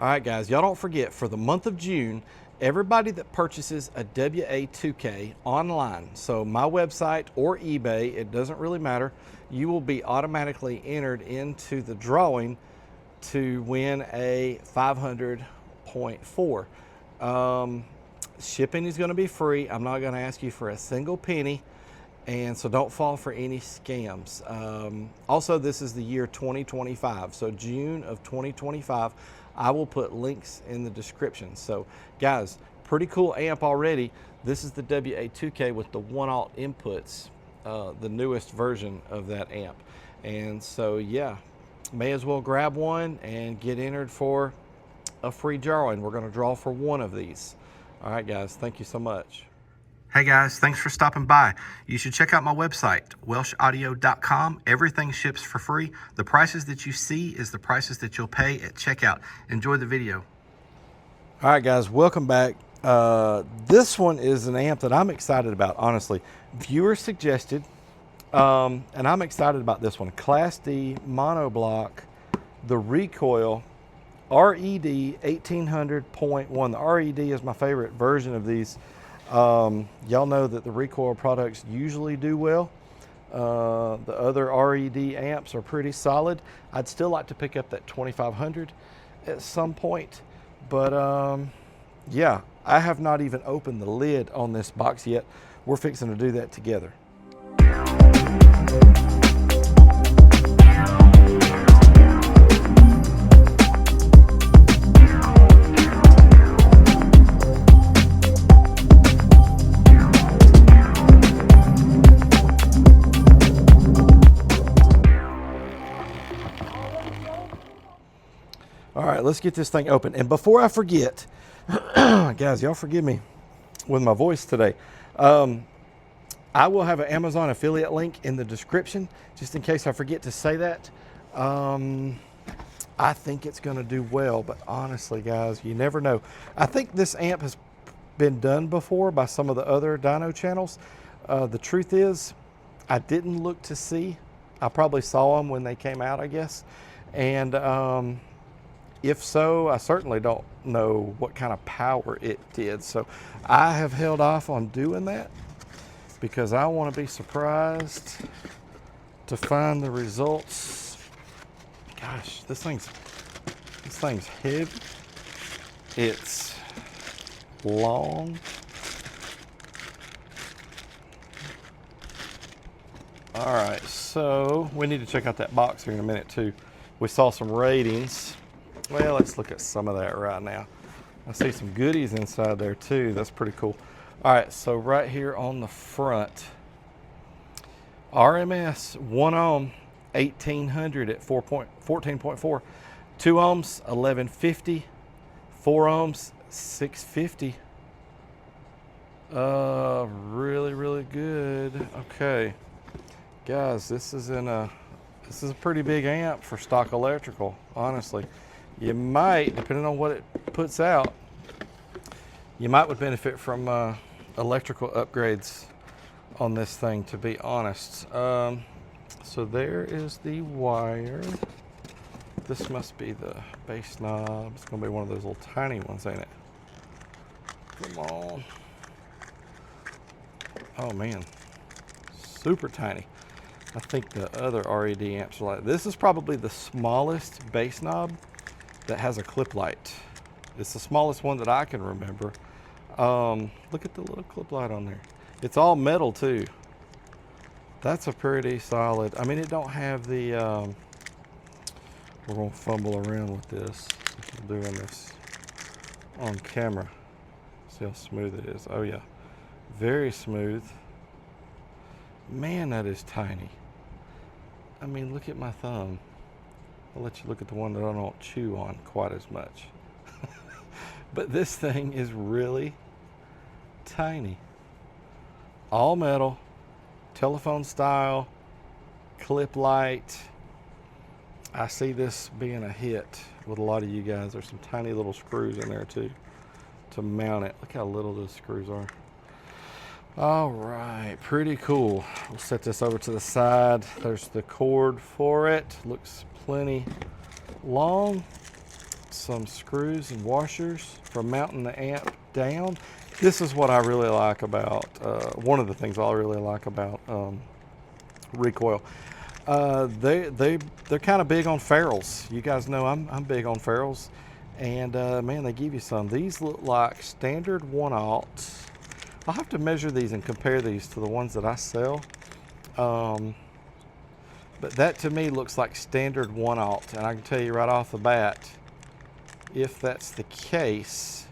All right, guys, y'all don't forget, for the month of June, everybody that purchases a WA2K online, so my website or eBay, it doesn't really matter, you will be automatically entered into the drawing to win a 500.4. Shipping is going to be free. I'm not going to ask you for a single penny, and so don't fall for any scams. Also, this is the year 2025, so June of 2025. I will put links in the description. So guys, pretty cool amp already. This is the WA2K with the 1-aught inputs, the newest version of that amp. And so yeah, may as well grab one and get entered for a free drawing. We're going to draw for one of these. All right, guys, thank you so much. Hey guys, thanks for stopping by. You should check out my website, welshaudio.com. Everything ships for free. The prices that you see is the prices that you'll pay at checkout. Enjoy the video. All right, guys, welcome back. This one is an amp that I'm excited about, honestly. Viewer suggested, and I'm excited about this one. Class D monoblock, the Recoil RED1800.1. The RED is my favorite version of these. Y'all know that the Recoil products usually do well. The other RED amps are pretty solid. I'd still like to pick up that 2500 at some point, but yeah, I have not even opened the lid on this box yet. We're fixing to do that together. All right, let's get this thing open. And before I forget, guys, y'all forgive me with my voice today. I will have an Amazon affiliate link in the description, just in case I forget to say that. I think it's gonna do well, but honestly, guys, you never know. I think this amp has been done before by some of the other dyno channels. The truth is, I didn't look to see. I probably saw them when they came out, I guess. And if so, I certainly don't know what kind of power it did. So I have held off on doing that because I want to be surprised to find the results. Gosh, this thing's heavy. It's long. All right, so we need to check out that box here in a minute too. We saw some ratings. Well, let's look at some of that right now. I see some goodies inside there too. That's pretty cool. All right, so right here on the front, RMS 1 ohm, 1800 at 14.4, 2 ohms, 1150, 4 ohms, 650. Really, really good. Okay, guys, this is a pretty big amp for stock electrical, honestly. You might, depending on what it puts out, you might would benefit from electrical upgrades on this thing, to be honest. So there is the wire. This must be the bass knob. It's gonna be one of those little tiny ones, ain't it? Come on. Oh man, super tiny. I think the other RED amps are like, this is probably the smallest bass knob that has a clip light. It's the smallest one that I can remember. Look at the little clip light on there. It's all metal too. That's a pretty solid. I mean, it don't have the, we're gonna fumble around with this. I'm doing this on camera. See how smooth it is. Oh yeah, very smooth. Man, that is tiny. I mean, look at my thumb. I'll let you look at the one that I don't chew on quite as much. But this thing is really tiny. All metal, telephone style, clip light. I see this being a hit with a lot of you guys. There's some tiny little screws in there too to mount it. Look how little those screws are. All right, pretty cool. We'll set this over to the side. There's the cord for it. Looks plenty long. So some screws and washers for mounting the amp down. This is what I really like about, one of the things I really like about Recoil. They're kind of big on ferrules. You guys know I'm big on ferrules, and man, they give you some. These look like standard 1/0. I'll have to measure these and compare these to the ones that I sell. But that to me looks like standard 1/0, and I can tell you right off the bat, if that's the case,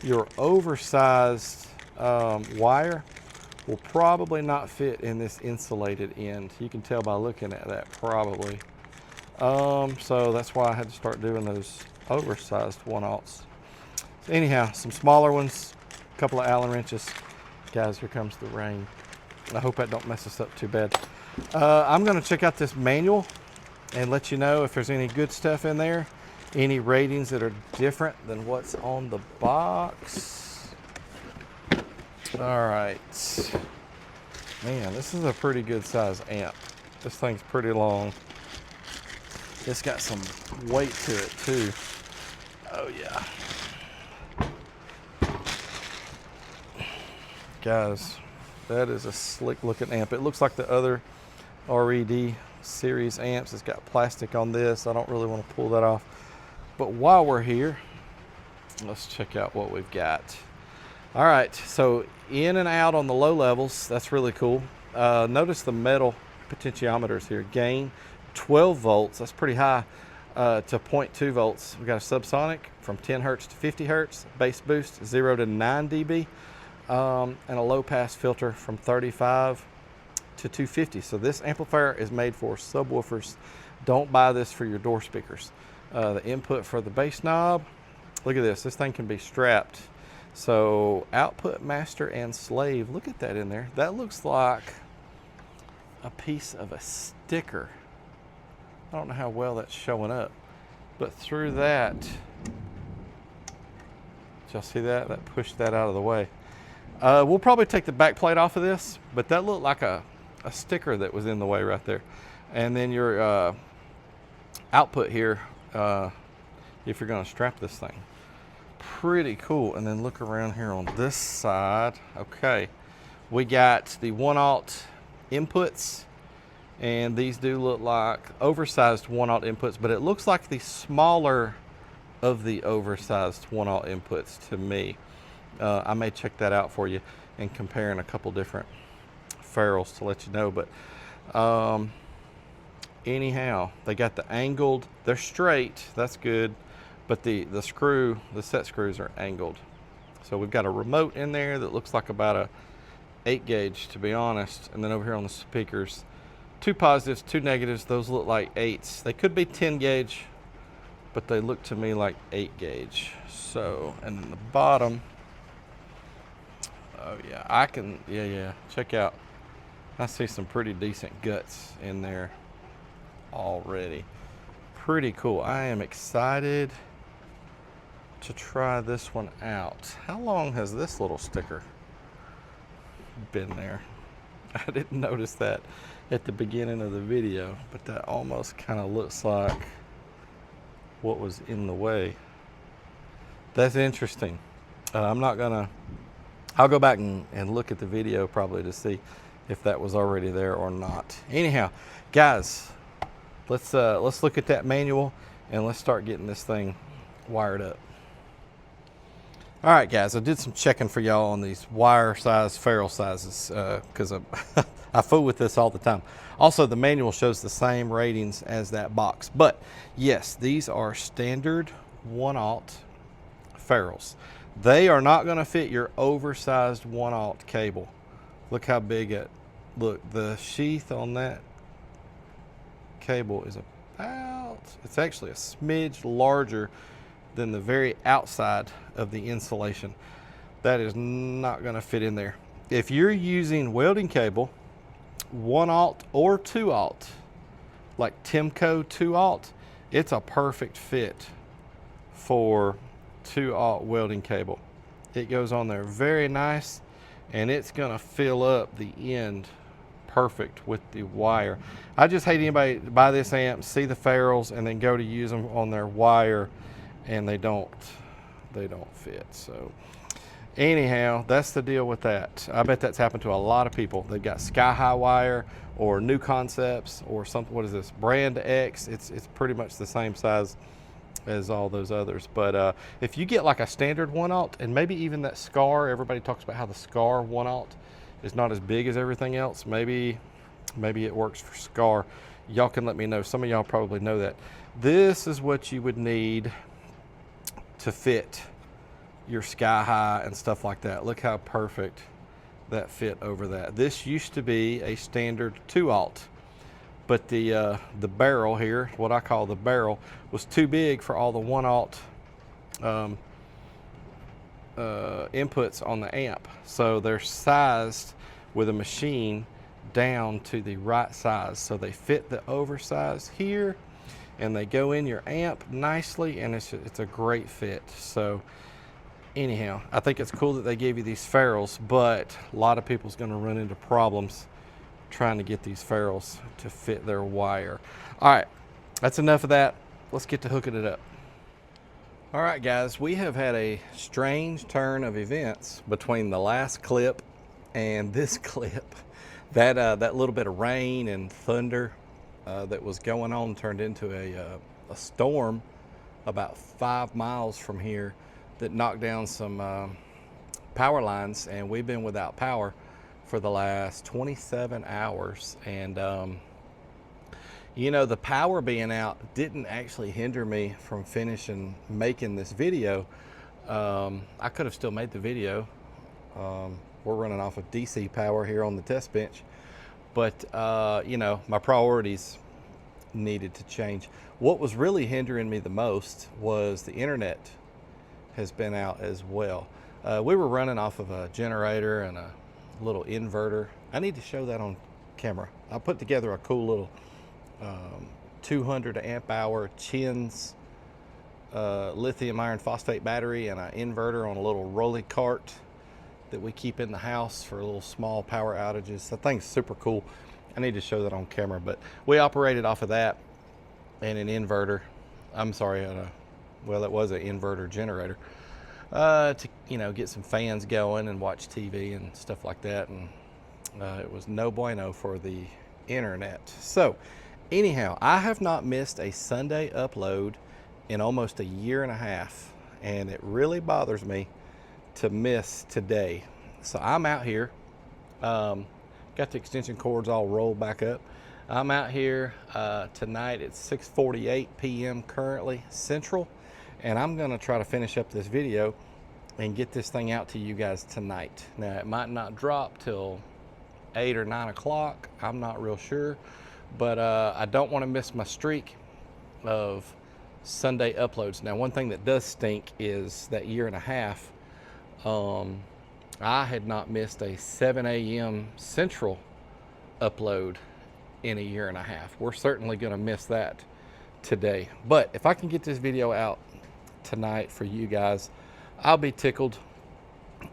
your oversized wire will probably not fit in this insulated end. You can tell by looking at that probably. So that's why I had to start doing those oversized 1/0s. So anyhow, some smaller ones, a couple of Allen wrenches. Guys, here comes the rain. I hope that don't mess us up too bad. I'm gonna check out this manual and let you know if there's any good stuff in there, any ratings that are different than what's on the box. All right, man, this is a pretty good size amp. This thing's pretty long. It's got some weight to it too. Oh yeah. Guys, that is a slick looking amp. It looks like the other RED series amps. It's got plastic on this. I don't really want to pull that off. But while we're here, let's check out what we've got. All right, so in and out on the low levels, that's really cool. Notice the metal potentiometers here. Gain 12 volts, that's pretty high, to 0.2 volts. We've got a subsonic from 10 hertz to 50 hertz, bass boost 0 to 9 dB, and a low pass filter from 35 to 250. So this amplifier is made for subwoofers. Don't buy this for your door speakers. The input for the bass knob, look at this. This thing can be strapped. So output master and slave, look at that in there. That looks like a piece of a sticker. I don't know how well that's showing up, but through that, did y'all see that? That pushed that out of the way. We'll probably take the back plate off of this, but that looked like a sticker that was in the way right there. And then your output here, if you're gonna strap this thing. Pretty cool. And then look around here on this side. Okay, we got the 1/0 inputs, and these do look like oversized 1/0 inputs, but it looks like the smaller of the oversized 1/0 inputs to me. I may check that out for you and comparing a couple different ferrules to let you know. But anyhow, they got the angled, they're straight, that's good, but the set screws are angled. So we've got a remote in there that looks like about a 8 gauge, to be honest. And then over here on the speakers, 2 positives, 2 negatives. Those look like 8s. They could be 10 gauge, but they look to me like 8 gauge. So, and then the bottom, oh yeah, yeah, check out. I see some pretty decent guts in there already. Pretty cool. I am excited to try this one out. How long has this little sticker been there? I didn't notice that at the beginning of the video, but that almost kind of looks like what was in the way. That's interesting. I'll go back and look at the video probably to see if that was already there or not. Anyhow, guys, let's look at that manual and let's start getting this thing wired up. All right, guys, I did some checking for y'all on these wire size, ferrule sizes, because I fool with this all the time. Also, the manual shows the same ratings as that box. But yes, these are standard 1/0 ferrules. They are not going to fit your oversized 1/0 cable. Look how big it, look, the sheath on that cable is about, it's actually a smidge larger than the very outside of the insulation. That is not going to fit in there. If you're using welding cable, 1/0 or 2/0, like Timco 2/0, it's a perfect fit for 2/0 welding cable. It goes on there very nice, and it's going to fill up the end perfect with the wire. I just hate anybody buy this amp, see the ferrules, and then go to use them on their wire, and they don't fit. So anyhow, that's the deal with that. I bet that's happened to a lot of people. They've got sky high wire or new concepts or something. What is this, brand X? It's pretty much the same size as all those others. But if you get like a standard 1/0, and maybe even that Scar, everybody talks about how the Scar 1/0 is not as big as everything else. Maybe it works for Scar. Y'all can let me know. Some of y'all probably know that. This is what you would need to fit your sky high and stuff like that. Look how perfect that fit over that. This used to be a standard 2/0, but the barrel here, what I call the barrel, was too big for all the 1/0 inputs on the amp. So they're sized with a machine down to the right size. So they fit the oversized here, and they go in your amp nicely, and it's a great fit. So anyhow, I think it's cool that they gave you these ferrules, but a lot of people's going to run into problems trying to get these ferrules to fit their wire. All right, that's enough of that. Let's get to hooking it up. All right, guys, we have had a strange turn of events between the last clip and this clip. That little bit of rain and thunder that was going on turned into a storm about 5 miles from here that knocked down some power lines, and we've been without power for the last 27 hours. And you know, the power being out didn't actually hinder me from finishing making this video. I could have still made the video. We're running off of DC power here on the test bench, but you know, my priorities needed to change. What was really hindering me the most was the internet has been out as well. We were running off of a generator and a little inverter. I need to show that on camera. I put together a cool little 200 amp hour Chins lithium iron phosphate battery and an inverter on a little rolly cart that we keep in the house for little small power outages. That thing's super cool. I need to show that on camera, but we operated off of that and an inverter. I'm sorry, well, that was an inverter generator to, you know, get some fans going and watch TV and stuff like that. And it was no bueno for the internet. So anyhow, I have not missed a Sunday upload in almost a year and a half, and it really bothers me to miss today. So I'm out here, got the extension cords all rolled back up. I'm out here tonight. It's 6:48 p.m. currently Central, and I'm gonna try to finish up this video and get this thing out to you guys tonight. Now, it might not drop till 8 or 9 o'clock. I'm not real sure, but I don't want to miss my streak of Sunday uploads. Now, one thing that does stink is that year and a half, I had not missed a 7 a.m. Central upload in a year and a half. We're certainly going to miss that today. But if I can get this video out tonight for you guys, I'll be tickled,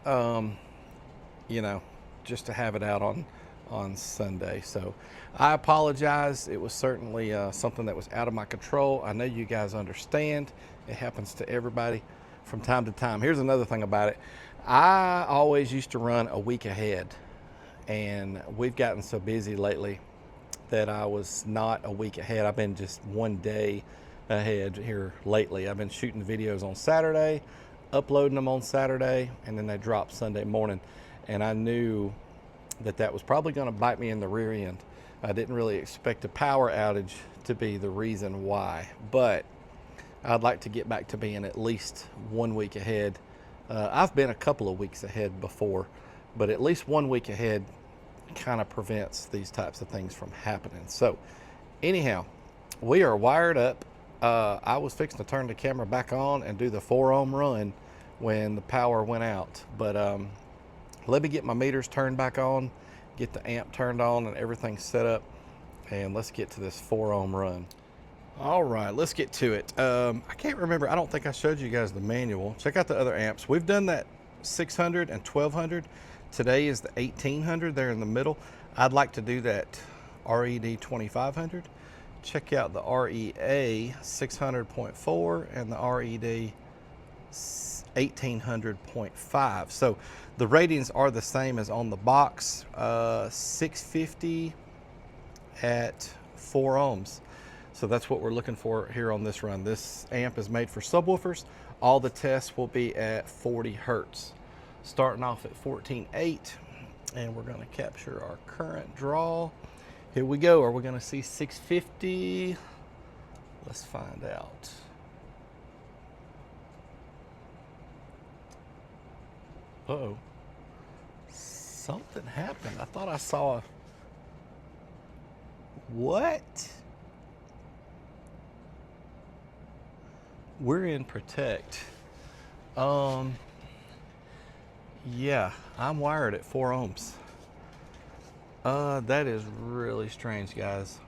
you know, just to have it out on Sunday. So I apologize. It was certainly something that was out of my control. I know you guys understand. It happens to everybody from time to time. Here's another thing about it. I always used to run a week ahead, and we've gotten so busy lately that I was not a week ahead. I've been just one day ahead here lately. I've been shooting videos on Saturday, uploading them on Saturday, and then they drop Sunday morning. And I knew that that was probably going to bite me in the rear end. I didn't really expect a power outage to be the reason why, but I'd like to get back to being at least 1 week ahead. I've been a couple of weeks ahead before, but at least 1 week ahead kind of prevents these types of things from happening. So anyhow, we are wired up. I was fixing to turn the camera back on and do the 4 ohm run when the power went out, but let me get my meters turned back on, get the amp turned on and everything set up, and let's get to this 4 ohm run. All right, let's get to it. I can't remember. I don't think I showed you guys the manual. Check out the other amps. We've done that 600 and 1200. Today is the 1800 there in the middle. I'd like to do that RED 2500 check out the REA 600.4 and the RED 1800.5. So the ratings are the same as on the box, 650 at 4 ohms. So that's what we're looking for here on this run. This amp is made for subwoofers. All the tests will be at 40 hertz. Starting off at 14.8, and we're gonna capture our current draw. Here we go. Are we gonna see 650? Let's find out. Uh-oh. Something happened. I thought I saw a... What? We're in protect. Yeah, I'm wired at 4 ohms. That is really strange, guys.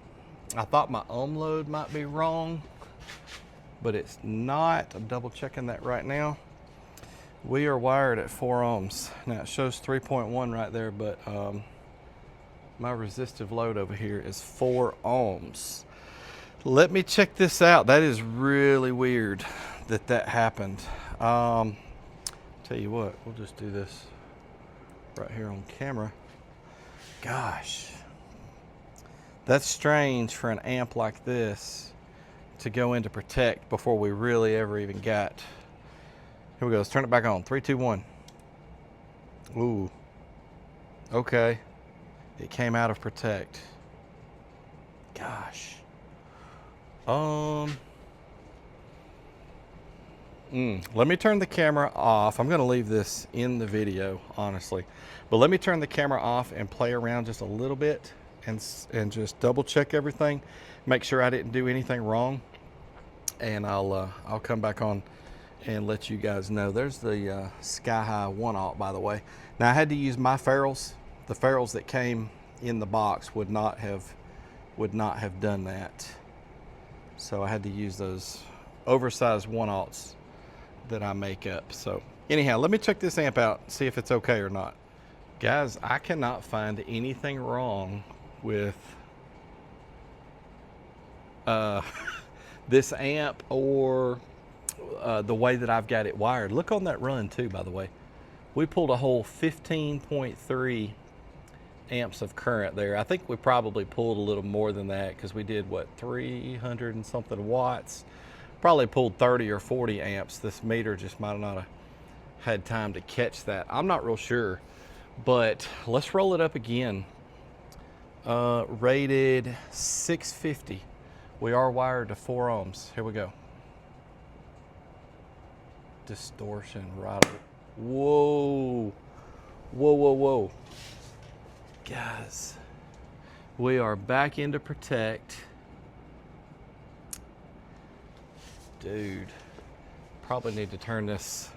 I thought my ohm load might be wrong, but it's not. I'm double checking that right now. We are wired at 4 ohms. Now it shows 3.1 right there, but my resistive load over here is 4 ohms. Let me check this out. That is really weird that that happened. Tell you what, we'll just do this right here on camera. Gosh, that's strange for an amp like this to go into protect before we really ever even got. Here we go, let's turn it back on. 3, 2, 1. Ooh, okay. It came out of protect. Gosh. Let me turn the camera off. I'm gonna leave this in the video, honestly. But let me turn the camera off and play around just a little bit and just double check everything. Make sure I didn't do anything wrong. And I'll come back on and let you guys know. There's the Sky High 1-aught, by the way. Now I had to use my Ferrules. The Ferrules that came in the box would not have done that. So I had to use those oversized 1-aughts that I make up. So anyhow, let me check this amp out, see if it's okay or not. Guys, I cannot find anything wrong with this amp or the way that I've got it wired. Look on that run too, by the way. We pulled a whole 15.3 amps of current there. I think we probably pulled a little more than that because we did, what, 300 and something watts. Probably pulled 30 or 40 amps. This meter just might not have had time to catch that. I'm not real sure, but let's roll it up again. Rated 650. We are wired to 4 ohms. Here we go. Distortion right. Whoa. Whoa, whoa, whoa. Guys, we are back into protect. Dude, probably need to turn this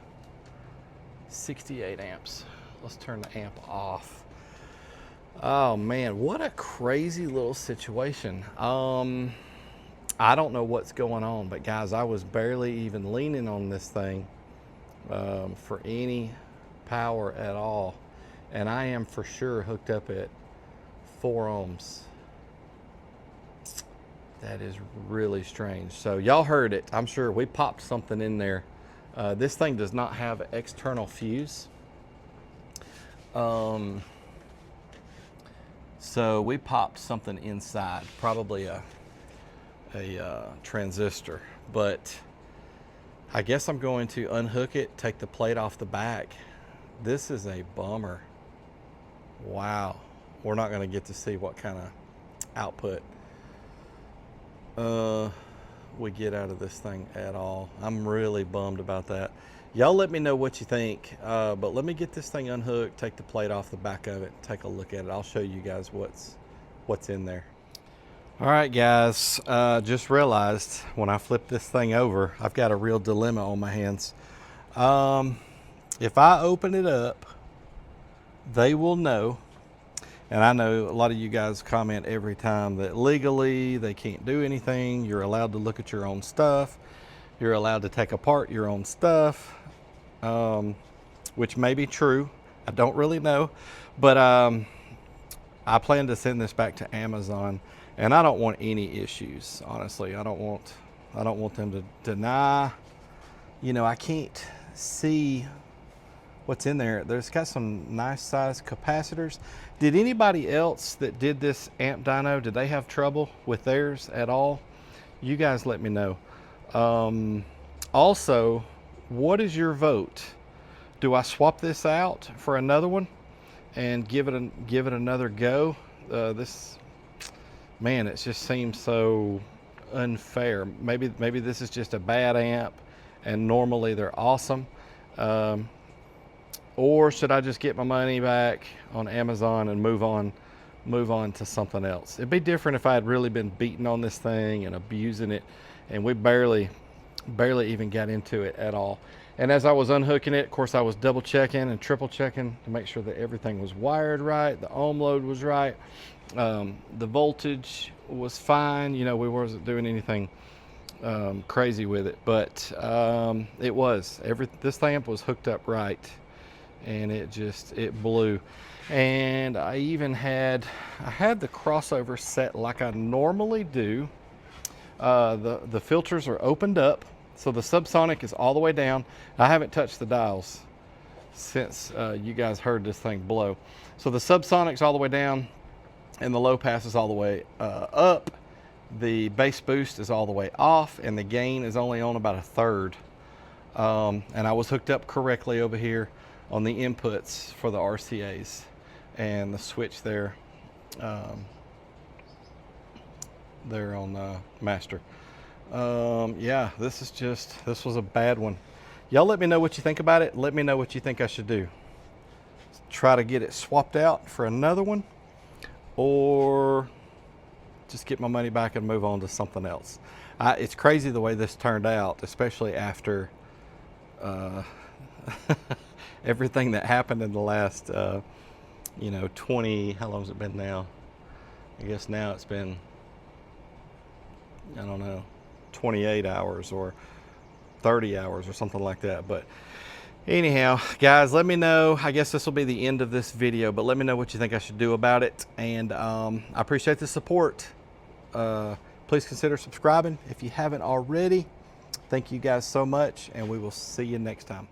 68 amps. Let's turn the amp off. Oh man, what a crazy little situation. I don't know what's going on, but guys, I was barely even leaning on this thing for any power at all. And I am for sure hooked up at 4 ohms. That is really strange. So y'all heard it. I'm sure we popped something in there. This thing does not have an external fuse. So we popped something inside, probably a transistor. But I guess I'm going to unhook it, take the plate off the back. This is a bummer. Wow. We're not going to get to see what kind of output we get out of this thing at all. I'm really bummed about that. Y'all let me know what you think, but let me get this thing unhooked, take the plate off the back of it, take a look at it. I'll show you guys what's in there. All right, guys, just realized when I flip this thing over, I've got a real dilemma on my hands. If I open it up, they will know. And I know a lot of you guys comment every time that legally they can't do anything. You're allowed to look at your own stuff. You're allowed to take apart your own stuff, which may be true. I don't really know. But I plan to send this back to Amazon And I don't want any issues, honestly. I don't want them to deny. You know, I can't see what's in there. There's got some nice sized capacitors. Did anybody else that did this amp dyno, did they have trouble with theirs at all? You guys let me know. Also, what is your vote? Do I swap this out for another one and give it another go? Man, it just seems so unfair. Maybe this is just a bad amp and normally they're awesome. Or should I just get my money back on Amazon and move on to something else? It'd be different if I had really been beating on this thing and abusing it, and we barely even got into it at all. And as I was unhooking it, of course, I was double checking and triple checking to make sure that everything was wired right, the ohm load was right, the voltage was fine. You know, we wasn't doing anything crazy with it, but this amp was hooked up right, and it blew. And I had the crossover set like I normally do. The filters are opened up, so the subsonic is all the way down. I haven't touched the dials since you guys heard this thing blow. So the subsonic's all the way down, and the low pass is all the way up. The bass boost is all the way off, and the gain is only on about a third. And I was hooked up correctly over here on the inputs for the RCAs and the switch there. There on master. Yeah, this was a bad one. Y'all let me know what you think about it. Let me know what you think I should do. Try to get it swapped out for another one, or just get my money back and move on to something else. It's crazy the way this turned out, especially after everything that happened in the last, 20, how long has it been now? I guess now it's been, I don't know, 28 hours or 30 hours or something like that. But anyhow, guys, let me know. I guess this will be the end of this video, but let me know what you think I should do about it. And I appreciate the support. Please consider subscribing if you haven't already. Thank you guys so much, and we will see you next time.